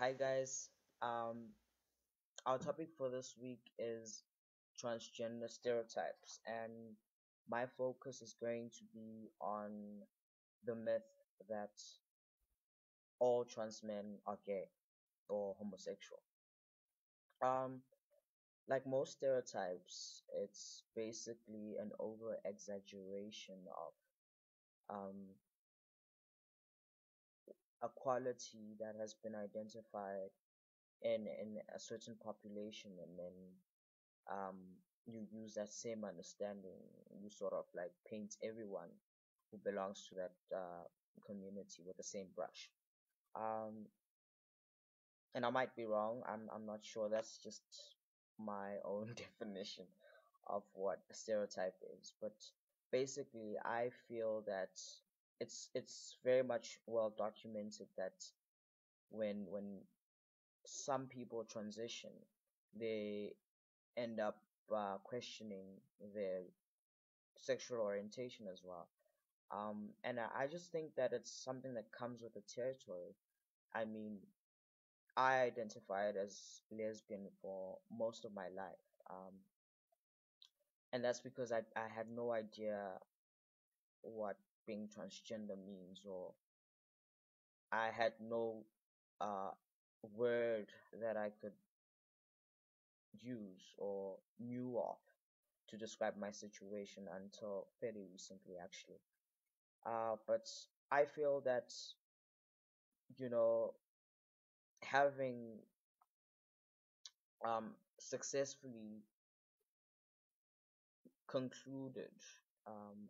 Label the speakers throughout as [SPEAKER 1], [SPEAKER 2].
[SPEAKER 1] Hi guys. Um, our topic for this week is transgender stereotypes, and my focus is going to be on the myth that all trans men are gay or homosexual. Um, like most stereotypes, it's basically an over exaggeration of um, a quality that has been identified in a certain population, and then um, you use that same understanding. You sort of like paint everyone who belongs to that community with the same brush. Um, and I might be wrong. I'm not sure. That's just my own definition of what a stereotype is. But basically, I feel that it's very much well documented that when some people transition, they end up questioning their sexual orientation as well. And I just think that it's something that comes with the territory. I mean, I identified as lesbian for most of my life. And that's because I had no idea what being transgender means, or I had no uh, word that I could use or knew of to describe my situation until fairly recently, actually. But I feel that, you know, having successfully concluded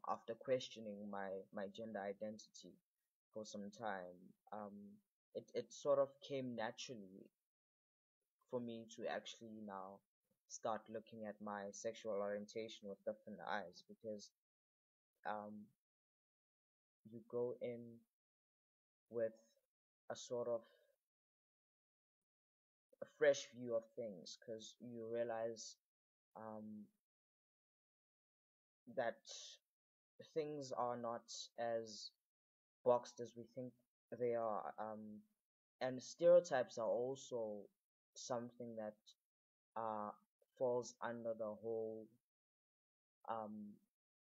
[SPEAKER 1] after questioning my gender identity for some time, it sort of came naturally for me to actually now start looking at my sexual orientation with different eyes, because um, you go in with a sort of a fresh view of things, because you realize um, that things are not as boxed as we think they are. And stereotypes are also something that uh, falls under the whole um,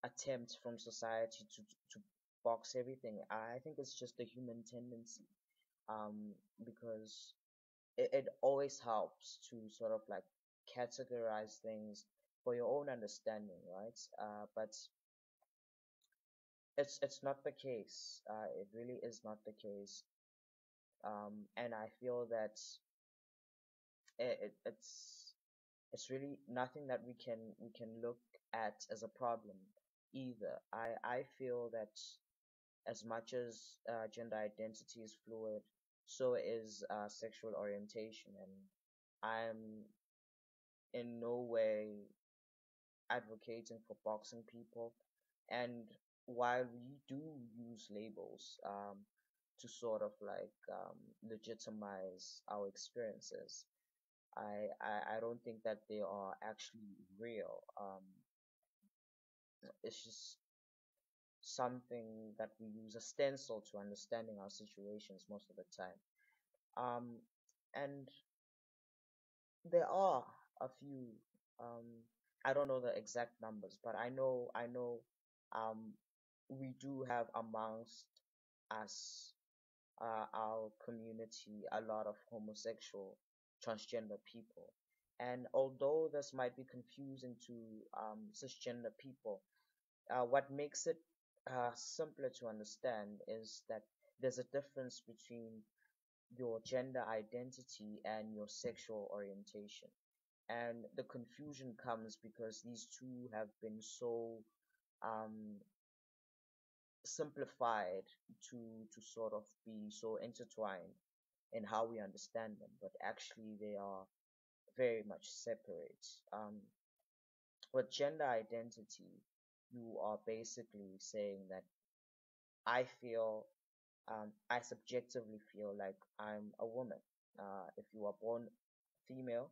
[SPEAKER 1] attempt from society to box everything. I think it's just a human tendency, um, because it always helps to sort of like categorize things for your own understanding, right? But it's not the case. It really is not the case. And I feel that it, it, it's it's really nothing that we can look at as a problem either. I feel that as much as gender identity is fluid, so is sexual orientation, and I'm in no way advocating for boxing people. And while we do use labels to sort of like legitimize our experiences, I don't think that they are actually real. It's just something that we use a stencil to understanding our situations most of the time. Um, and there are a few. Um, I don't know the exact numbers, but I know um, we do have amongst us, our community, a lot of homosexual, transgender people. And although this might be confusing to cisgender people, what makes it simpler to understand is that there's a difference between your gender identity and your sexual orientation. And the confusion comes because these two have been so um, simplified to sort of be so intertwined in how we understand them, but actually they are very much separate. With gender identity, you are basically saying that I subjectively feel like I'm a woman. If you are born female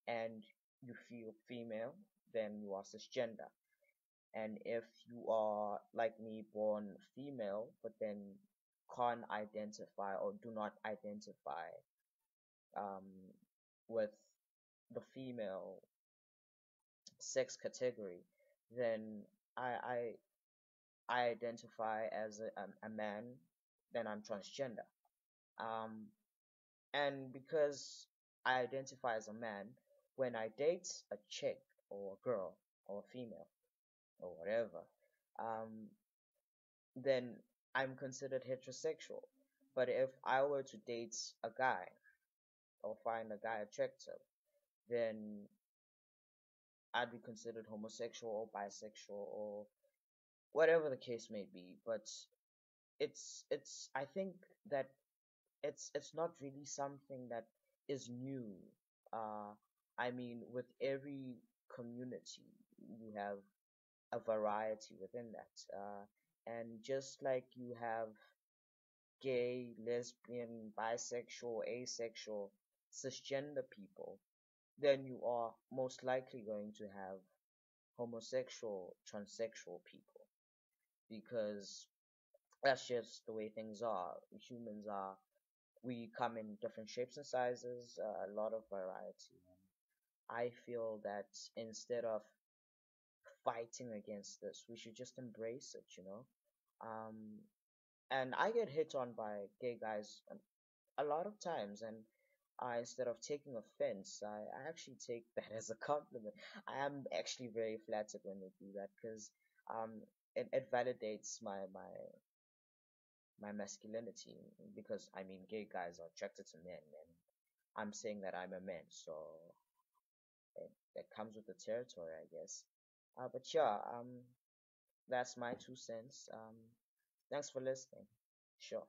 [SPEAKER 1] and you feel female, then you are cisgender. And if you are like me, born female, but then can't identify or do not identify um, with the female sex category, then I I, I identify as a man, then I'm transgender. Um, and because I identify as a man, when I date a chick or a girl or a female or whatever, um, then I'm considered heterosexual. But if I were to date a guy or find a guy attractive, then I'd be considered homosexual or bisexual or whatever the case may be. But it's I think that it's not really something that is new. Uh, I mean, with every community, you have a variety within that. And just like you have gay, lesbian, bisexual, asexual, cisgender people, then you are most likely going to have homosexual, transsexual people because that's just the way things are. Humans are, we come in different shapes and sizes, a lot of variety. I feel that instead of fighting against this, we should just embrace it. Um, and I get hit on by gay guys a lot of times, and instead of taking offense, I actually take that as a compliment. I am actually very flattered when they do that because um, it validates my masculinity because I mean, gay guys are attracted to men, and I'm saying that I'm a man, so it comes with the territory, I guess. But yeah, that's my 2 cents. Thanks for listening. Sure.